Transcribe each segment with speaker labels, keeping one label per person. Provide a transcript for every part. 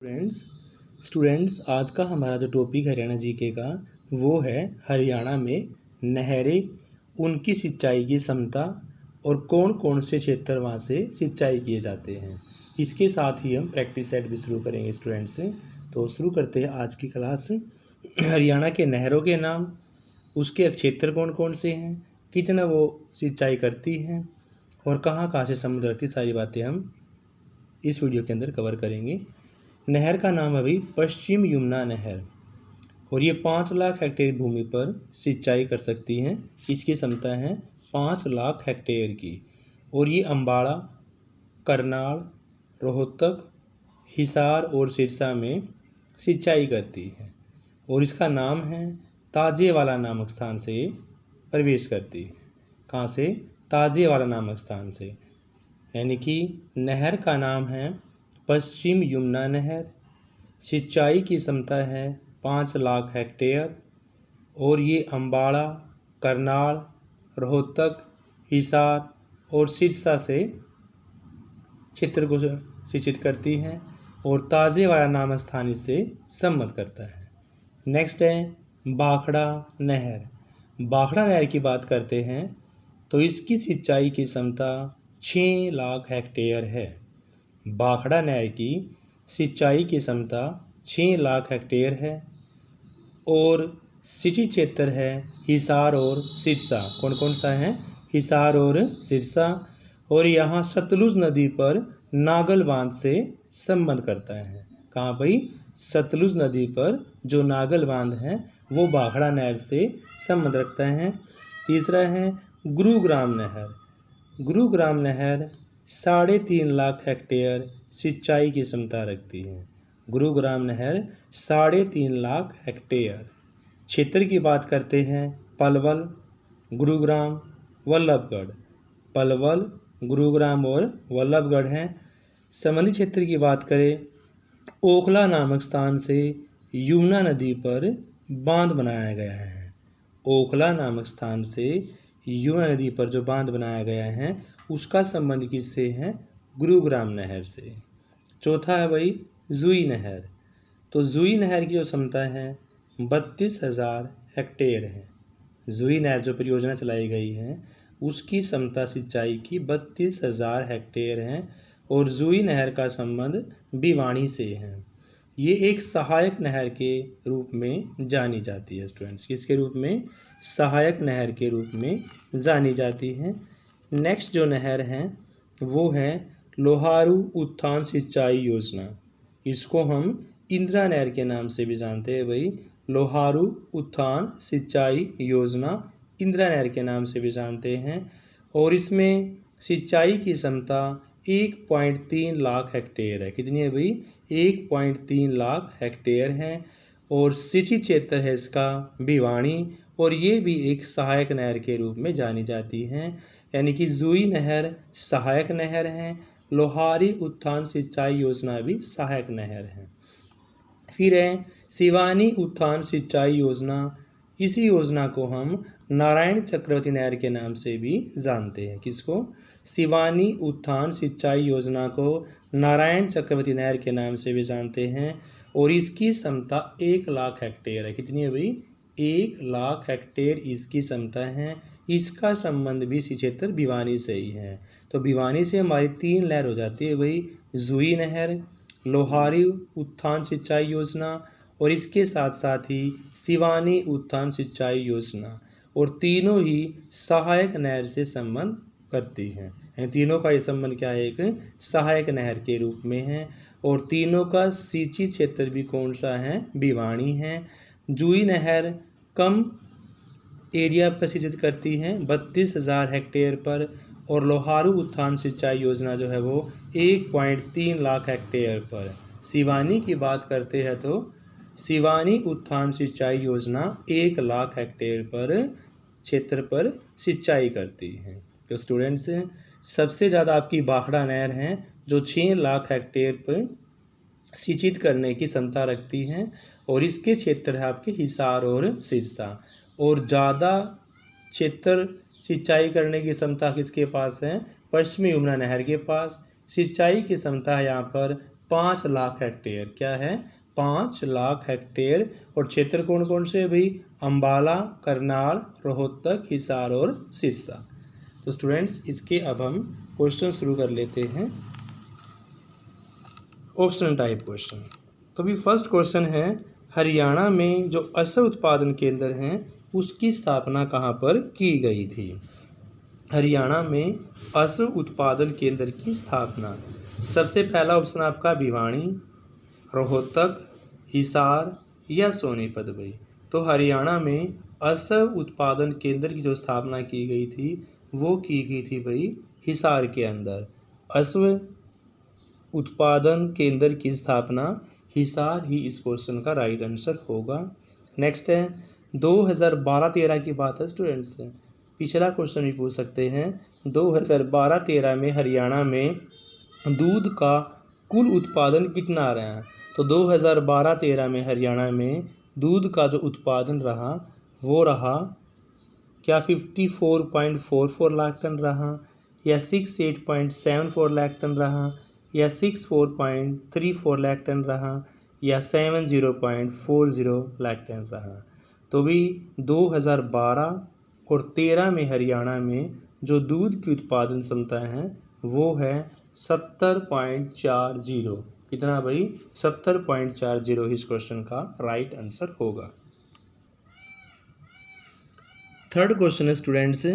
Speaker 1: Students आज का हमारा जो टॉपिक हरियाणा जीके का वो है हरियाणा में नहरें, उनकी सिंचाई की क्षमता और कौन कौन से क्षेत्र वहाँ से सिंचाई किए जाते हैं। इसके साथ ही हम प्रैक्टिस सेट भी शुरू करेंगे स्टूडेंट्स से। तो शुरू करते हैं आज की क्लास। हरियाणा के नहरों के नाम, उसके क्षेत्र कौन कौन से हैं, कितना वो सिंचाई करती हैं और कहाँ कहाँ से समुद्र की सारी बातें हम इस वीडियो के अंदर कवर करेंगे। नहर का नाम है भाई पश्चिम यमुना नहर और ये 5 लाख हेक्टेयर भूमि पर सिंचाई कर सकती हैं। इसकी क्षमता है 5 लाख हेक्टेयर की और ये अम्बाड़ा, करनाल, रोहतक, हिसार और सिरसा में सिंचाई करती है और इसका नाम है ताजेवाला नामक स्थान से प्रवेश करती है। कहाँ से? ताजेवाला नामक स्थान से। यानी कि नहर का नाम है पश्चिम यमुना नहर, सिंचाई की क्षमता है 5 लाख हेक्टेयर और ये अम्बाड़ा, करनाल, रोहतक, हिसार और सिरसा से क्षेत्र को सिंचित करती है और ताजेवाला नाम स्थान इससे संबद्ध करता है। नेक्स्ट है भाखड़ा नहर। भाखड़ा नहर की बात करते हैं तो इसकी सिंचाई की क्षमता 6 लाख हेक्टेयर है। भाखड़ा नहर की सिंचाई की क्षमता 6 लाख हेक्टेयर है और सिंचित क्षेत्र है हिसार और सिरसा। कौन कौन सा है? हिसार और सिरसा। और यहाँ सतलुज नदी पर नागल बांध से संबंध करता है। कहाँ भाई? सतलुज नदी पर जो नागल बांध है वो भाखड़ा नहर से संबंध रखता है। तीसरा है गुरुग्राम नहर। गुरुग्राम नहर 3.5 लाख हेक्टेयर सिंचाई की क्षमता रखती है। गुरुग्राम नहर 3.5 लाख हेक्टेयर। क्षेत्र की बात करते हैं पलवल, गुरुग्राम, वल्लभगढ़। पलवल, गुरुग्राम और वल्लभगढ़ हैं। संबंधित क्षेत्र की बात करें ओखला नामक स्थान से यमुना नदी पर बांध बनाया गया है। ओखला नामक स्थान से यमुना नदी पर जो बांध बनाया गया है उसका संबंध किससे है? गुरुग्राम नहर से। चौथा है भाई जुई नहर। तो जुई नहर की जो क्षमता है 32,000 हेक्टेयर है। जुई नहर जो परियोजना चलाई गई है उसकी क्षमता सिंचाई की 32,000 हेक्टेयर है और जुई नहर का संबंध भिवानी से है। ये एक सहायक नहर के रूप में जानी जाती है स्टूडेंट्स। किसके रूप में? सहायक नहर के रूप में जानी जाती है। नेक्स्ट जो नहर है वो है लोहारू उत्थान सिंचाई योजना। इसको हम इंदिरा नहर के नाम से भी जानते हैं भाई। लोहारू उत्थान सिंचाई योजना इंदिरा नहर के नाम से भी जानते हैं और इसमें सिंचाई की क्षमता 1.3 लाख हेक्टेयर है। कितनी है भाई? 1.3 लाख हेक्टेयर है और सिंचित क्षेत्र है इसका भिवानी और ये भी एक सहायक नहर के रूप में जानी जाती हैं। यानी कि जुई नहर सहायक नहर है, लोहारी उत्थान सिंचाई योजना भी सहायक नहर है। फिर है शिवानी उत्थान सिंचाई योजना। इसी योजना को हम नारायण चक्रवर्ती नहर के नाम से भी जानते हैं। किसको? शिवानी उत्थान सिंचाई योजना को नारायण चक्रवर्ती नहर के नाम से भी जानते हैं और इसकी क्षमता 1 लाख हेक्टेयर है। कितनी है भाई? 1 लाख हेक्टेयर इसकी क्षमता है। इसका संबंध भी इसी क्षेत्र भिवानी से ही है। तो भिवानी से हमारी 3 नहर हो जाती है भाई, जुई नहर, लोहारी उत्थान सिंचाई योजना और इसके साथ साथ ही शिवानी उत्थान सिंचाई योजना और तीनों ही सहायक नहर से संबंध करती हैं। तीनों का ये संबंध क्या है? एक सहायक नहर के रूप में है और तीनों का सिंचित क्षेत्र भी कौन सा है? भिवानी है। जुई नहर कम एरिया पर सिंचित करती हैं 32,000 हेक्टेयर पर और लोहारू उत्थान सिंचाई योजना जो है वो 1.3 लाख हेक्टेयर पर। शिवानी की बात करते हैं तो शिवानी उत्थान सिंचाई योजना 1 लाख हेक्टेयर पर क्षेत्र पर सिंचाई करती है। तो स्टूडेंट्स सबसे ज़्यादा आपकी भाखड़ा नहर है जो 6 लाख हेक्टेयर पर सिंचित करने की क्षमता रखती हैं और इसके क्षेत्र है आपके हिसार और सिरसा। और ज़्यादा क्षेत्र सिंचाई करने की क्षमता किसके पास है? पश्चिमी यमुना नहर के पास। सिंचाई की क्षमता है यहाँ पर 5 लाख हेक्टेयर। क्या है? 5 लाख हेक्टेयर। और क्षेत्र कौन कौन से है भाई? अम्बाला, करनाल, रोहतक, हिसार और सिरसा। तो स्टूडेंट्स इसके अब हम क्वेश्चन शुरू कर लेते हैं, ऑप्शन टाइप क्वेश्चन। तो भी फर्स्ट क्वेश्चन है, हरियाणा में जो असम उत्पादन केंद्र हैं उसकी स्थापना कहाँ पर की गई थी? हरियाणा में असम उत्पादन केंद्र की स्थापना, सबसे पहला ऑप्शन आपका भिवानी, रोहतक, हिसार या सोनीपत भाई। तो हरियाणा में असम उत्पादन केंद्र की जो स्थापना की गई थी वो की गई थी भाई हिसार के अंदर। असम उत्पादन केंद्र की स्थापना हिसार ही इस क्वेश्चन का राइट आंसर होगा। नेक्स्ट है 2012-13 की बात है स्टूडेंट्स। पिछला क्वेश्चन भी पूछ सकते हैं। 2012-13 में हरियाणा में दूध का कुल उत्पादन कितना रहा? तो 2012-13 में हरियाणा में दूध का जो उत्पादन रहा वो रहा क्या 54.44 लाख टन रहा, या 68.74 लाख टन रहा, या 64.34 लाख टन रहा, या 70.40 लाख टन रहा? तो भी 2012 और 13 में हरियाणा में जो दूध की उत्पादन क्षमता है वो है 70.40। कितना भाई? 70.40 इस क्वेश्चन का राइट आंसर होगा। थर्ड क्वेश्चन है स्टूडेंट्स,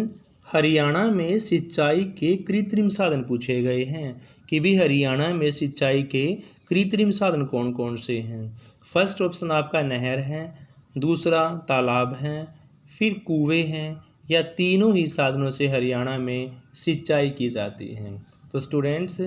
Speaker 1: हरियाणा में सिंचाई के कृत्रिम साधन पूछे गए हैं कि भी हरियाणा में सिंचाई के कृत्रिम साधन कौन कौन से हैं? फर्स्ट ऑप्शन आपका नहर है, दूसरा तालाब है, फिर कुएं हैं, या तीनों ही साधनों से हरियाणा में सिंचाई की जाती है। तो स्टूडेंट्स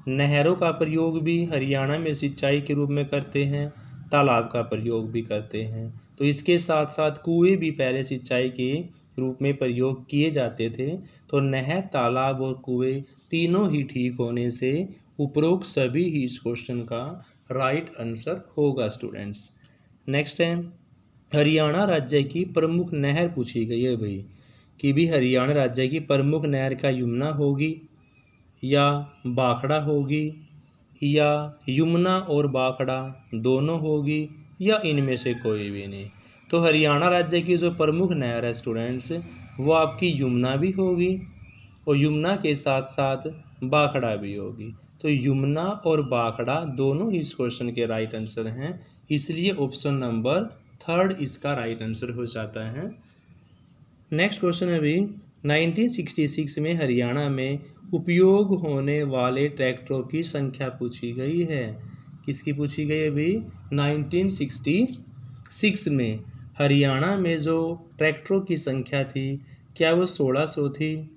Speaker 1: नहरों का प्रयोग भी हरियाणा में सिंचाई के रूप में करते हैं, तालाब का प्रयोग भी करते हैं। तो इसके साथ साथ कुएं भी पहले सिंचाई के रूप में प्रयोग किए जाते थे। तो नहर, तालाब और कुएं तीनों ही ठीक होने से उपरोक्त सभी ही इस क्वेश्चन का राइट आंसर होगा स्टूडेंट्स। नेक्स्ट है हरियाणा राज्य की प्रमुख नहर पूछी गई है भाई कि भी हरियाणा राज्य की प्रमुख नहर का यमुना होगी, या बाखड़ा होगी, या यमुना और बाखड़ा दोनों होगी, या इनमें से कोई भी नहीं। तो हरियाणा राज्य की जो प्रमुख नहर है स्टूडेंट्स वो आपकी यमुना भी होगी और यमुना के साथ साथ बाखड़ा भी होगी। तो यमुना और बाखड़ा दोनों ही इस क्वेश्चन के राइट आंसर हैं, इसलिए ऑप्शन नंबर थर्ड इसका राइट आंसर हो जाता है। नेक्स्ट क्वेश्चन है भी 1966 में हरियाणा में उपयोग होने वाले ट्रैक्टरों की संख्या पूछी गई है। किसकी पूछी गई है भाई? 1966 में हरियाणा में जो ट्रैक्टरों की संख्या थी क्या वो 1600 थी,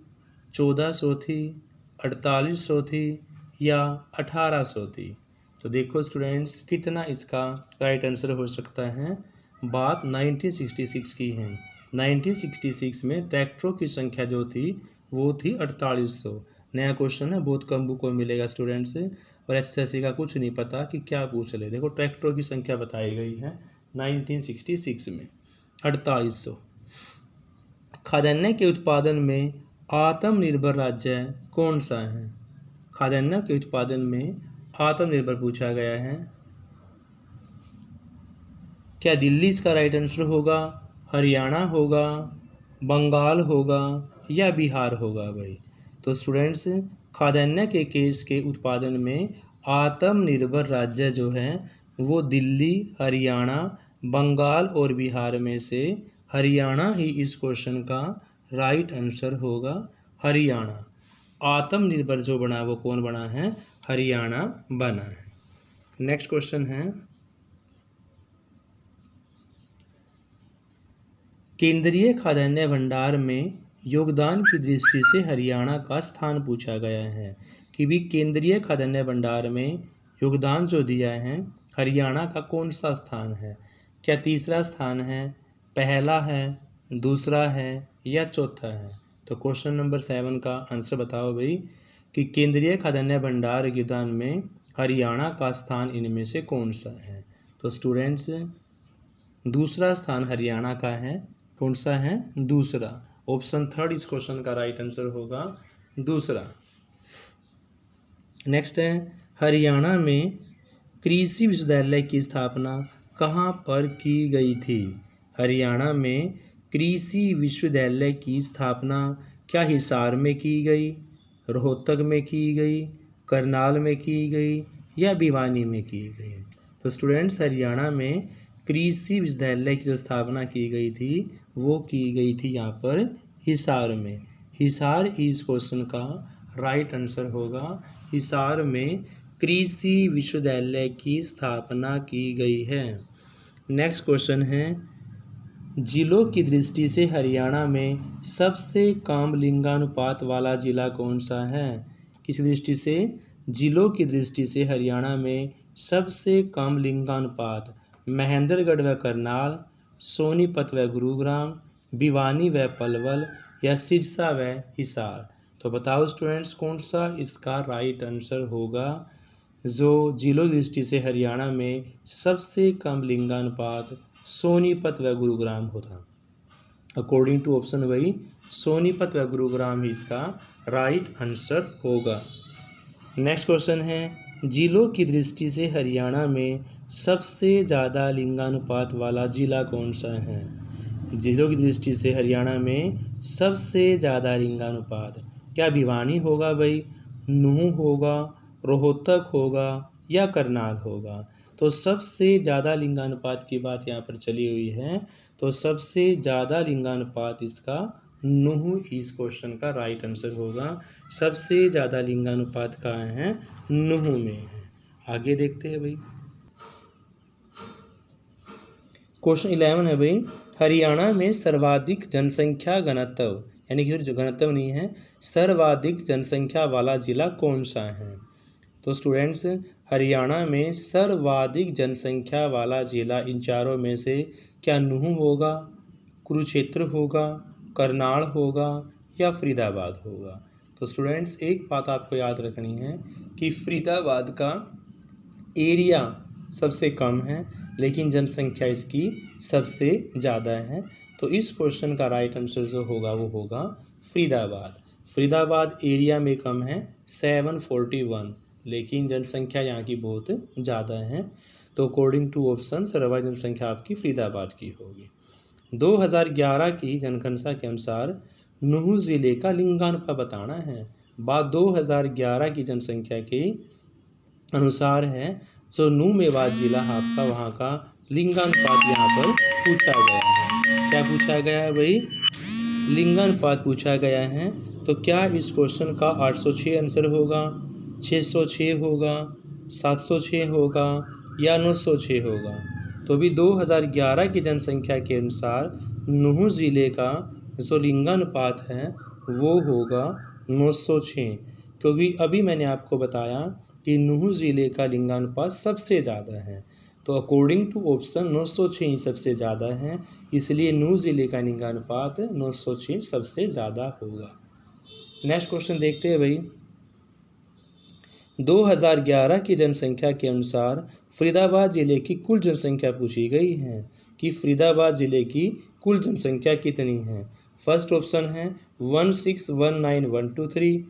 Speaker 1: 1400 थी, 4800 थी या 1800 थी? तो देखो स्टूडेंट्स कितना इसका राइट आंसर हो सकता है। बात 1966 की है। 1966 में ट्रैक्टरों की संख्या जो थी वो थी 4800। नया क्वेश्चन है, बहुत कम बुक को मिलेगा स्टूडेंट्स से, और एसएससी का कुछ नहीं पता कि क्या पूछ ले। देखो ट्रैक्टरों की संख्या बताई गई है 1966 में 4800। खाद्यान्न के उत्पादन में आत्मनिर्भर राज्य कौन सा है? खाद्यान्न के उत्पादन में आत्मनिर्भर पूछा गया है। क्या दिल्ली इसका राइट आंसर होगा, हरियाणा होगा, बंगाल होगा या बिहार होगा भाई? तो स्टूडेंट्स खाद्यान्न के केस के उत्पादन में आत्मनिर्भर राज्य जो है वो दिल्ली, हरियाणा, बंगाल और बिहार में से हरियाणा ही इस क्वेश्चन का राइट आंसर होगा। हरियाणा आत्मनिर्भर जो बना वो कौन बना है? हरियाणा बना है। नेक्स्ट क्वेश्चन है केंद्रीय खाद्यान्न भंडार में योगदान की दृष्टि से हरियाणा का स्थान पूछा गया है कि भी केंद्रीय खाद्यान्न भंडार में योगदान जो दिया है हरियाणा का कौन सा स्थान है? क्या तीसरा स्थान है, पहला है, दूसरा है या चौथा है? तो क्वेश्चन नंबर 7 का आंसर बताओ भाई कि केंद्रीय खाद्यान्न भंडार योगदान में हरियाणा का स्थान इनमें से कौन सा है? तो स्टूडेंट्स दूसरा स्थान हरियाणा का है। कौन सा है? दूसरा। ऑप्शन थर्ड इस क्वेश्चन का राइट आंसर होगा दूसरा। नेक्स्ट है हरियाणा में कृषि विश्वविद्यालय की स्थापना कहाँ पर की गई थी? हरियाणा में कृषि विश्वविद्यालय की स्थापना क्या हिसार में की गई, रोहतक में की गई, करनाल में की गई या भिवानी में की गई? तो स्टूडेंट्स, हरियाणा में कृषि विश्वविद्यालय की जो स्थापना की गई थी वो की गई थी यहाँ पर हिसार में। हिसार इस क्वेश्चन का राइट आंसर होगा। हिसार में कृषि विश्वविद्यालय की स्थापना की गई है। नेक्स्ट क्वेश्चन है, जिलों की दृष्टि से हरियाणा में सबसे कम लिंगानुपात वाला जिला कौन सा है? किस दृष्टि से? जिलों की दृष्टि से हरियाणा में सबसे कम लिंगानुपात महेंद्रगढ़ व करनाल, सोनीपत व गुरुग्राम, भिवानी व पलवल या सिरसा व हिसार। तो बताओ स्टूडेंट्स, कौन सा इसका राइट आंसर होगा? जो जिलों की दृष्टि से हरियाणा में सबसे कम लिंगानुपात सोनीपत व गुरुग्राम होता। अकॉर्डिंग टू ऑप्शन वही सोनीपत व गुरुग्राम ही इसका राइट आंसर होगा। नेक्स्ट क्वेश्चन है, जिलों की दृष्टि से हरियाणा में सबसे ज़्यादा लिंगानुपात वाला जिला कौन सा है? जिलों की दृष्टि से हरियाणा में सबसे ज़्यादा लिंगानुपात क्या भिवानी होगा भाई, नूंह होगा, रोहतक होगा या करनाल होगा? तो सबसे ज़्यादा लिंगानुपात की बात यहाँ पर चली हुई है, तो सबसे ज़्यादा लिंगानुपात इसका नूंह इस क्वेश्चन का राइट आंसर होगा। सबसे ज़्यादा लिंगानुपात कहाँ है? नूंह में है। आगे देखते हैं भाई। क्वेश्चन 11 है भाई, हरियाणा में सर्वाधिक जनसंख्या घनत्व, यानी कि जो घनत्व नहीं है, सर्वाधिक जनसंख्या वाला जिला कौन सा है? तो स्टूडेंट्स, हरियाणा में सर्वाधिक जनसंख्या वाला जिला इन चारों में से क्या नूंह होगा, कुरुक्षेत्र होगा, करनाल होगा या फरीदाबाद होगा? तो स्टूडेंट्स, एक बात आपको याद रखनी है कि फरीदाबाद का एरिया सबसे कम है लेकिन जनसंख्या इसकी सबसे ज़्यादा है। तो इस क्वेश्चन का राइट आंसर जो होगा वो होगा फरीदाबाद। फरीदाबाद एरिया में कम है 741, लेकिन जनसंख्या यहाँ की बहुत ज़्यादा है। तो अकॉर्डिंग टू ऑप्शन सर्वाधिक जनसंख्या आपकी फरीदाबाद की होगी। 2011 की जनगणना के अनुसार नूंह ज़िले का लिंगानुपात बताना है। बात 2011 की जनसंख्या के अनुसार है, जो नूंह मेवात जिला आपका वहाँ का लिंगानुपात यहाँ पर पूछा गया है। क्या पूछा गया है भाई? लिंगानुपात पूछा गया है। तो क्या इस क्वेश्चन का 806 आंसर होगा, 606 होगा, 706 होगा या 906 होगा? तो भी 2011 की जनसंख्या के अनुसार नूंह ज़िले का जो लिंगानुपात है वो होगा 906, क्योंकि अभी मैंने आपको बताया कि नूंह ज़िले का लिंगानुपात सबसे ज़्यादा है। तो अकॉर्डिंग टू ऑप्शन 906 सबसे ज़्यादा है, इसलिए नूंह ज़िले का लिंगानुपात 906 सबसे ज़्यादा होगा। नेक्स्ट क्वेश्चन देखते हैं भाई। 2011 की जनसंख्या के अनुसार फरीदाबाद ज़िले की कुल जनसंख्या पूछी गई है कि फरीदाबाद ज़िले की कुल जनसंख्या कितनी है। फर्स्ट ऑप्शन है 1619,123,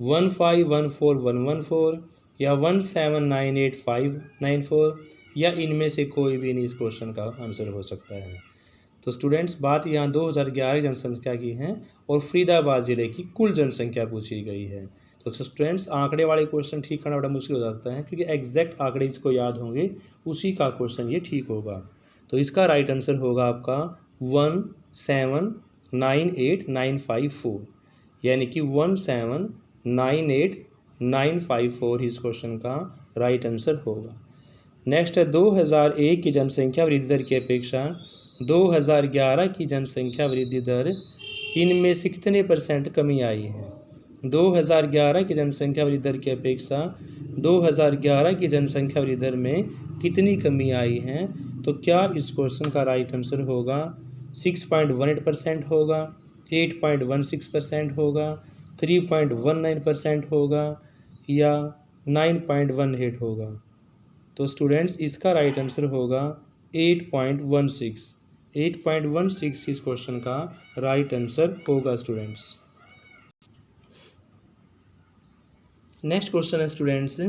Speaker 1: 1514,114 या 1798,594 या इनमें से कोई भी नहीं इस क्वेश्चन का आंसर हो सकता है। तो स्टूडेंट्स, बात यहाँ 2011 जनसंख्या की है और फरीदाबाद ज़िले की कुल जनसंख्या पूछी गई है। तो स्टूडेंट्स, आंकड़े वाले क्वेश्चन ठीक करना बड़ा मुश्किल हो जाता है, क्योंकि एग्जैक्ट आंकड़े इसको याद होंगे उसी का क्वेश्चन ये ठीक होगा। तो इसका राइट आंसर होगा आपका 1798,954, यानी कि 1798,954 इस क्वेश्चन का राइट आंसर होगा। नेक्स्ट है 2001 की जनसंख्या वृद्धि दर की अपेक्षा 2011 की जनसंख्या वृद्धि दर इनमें से कितने % कमी आई है? 2011 की जनसंख्या वृद्धि दर की अपेक्षा 2011 की जनसंख्या वृद्धि दर में कितनी कमी आई है? तो क्या इस क्वेश्चन का राइट आंसर होगा 6.18% होगा, 8.16% होगा, 3.19% होगा या 9.18 होगा? तो स्टूडेंट्स, इसका राइट आंसर होगा 8.16। 8.16 इस क्वेश्चन का राइट आंसर होगा स्टूडेंट्स। नेक्स्ट क्वेश्चन है स्टूडेंट्स,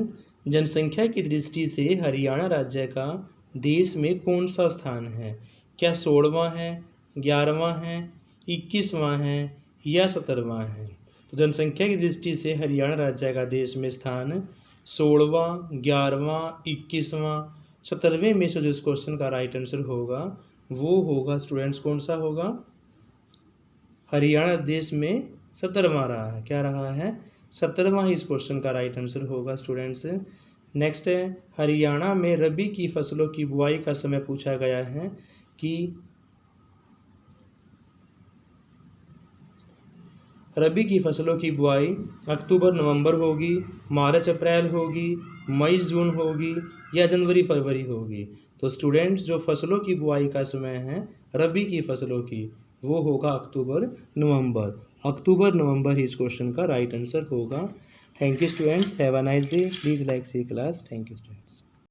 Speaker 1: जनसंख्या की दृष्टि से हरियाणा राज्य का देश में कौन सा स्थान है? क्या 16वां है, 11वां है, 21वां है या 17वां है? तो जनसंख्या की दृष्टि से हरियाणा राज्य का देश में स्थान 16वां, 11वां, 21वां, 17वें में से जो इस क्वेश्चन का राइट आंसर होगा वो होगा स्टूडेंट्स, कौन सा होगा? हरियाणा देश में 17वां रहा है। क्या रहा है? 17वां ही इस क्वेश्चन का राइट आंसर होगा स्टूडेंट्स। नेक्स्ट है, हरियाणा में रबी की फसलों की बुआई का समय पूछा गया है कि रबी की फसलों की बुआई अक्टूबर नवंबर होगी, मार्च अप्रैल होगी, मई जून होगी या जनवरी फरवरी होगी? तो स्टूडेंट्स, जो फसलों की बुआई का समय है रबी की फसलों की, वो होगा अक्टूबर नवंबर। अक्टूबर नवंबर ही इस क्वेश्चन का राइट आंसर होगा। Thank you students, have a nice day, please like see class. Thank you student.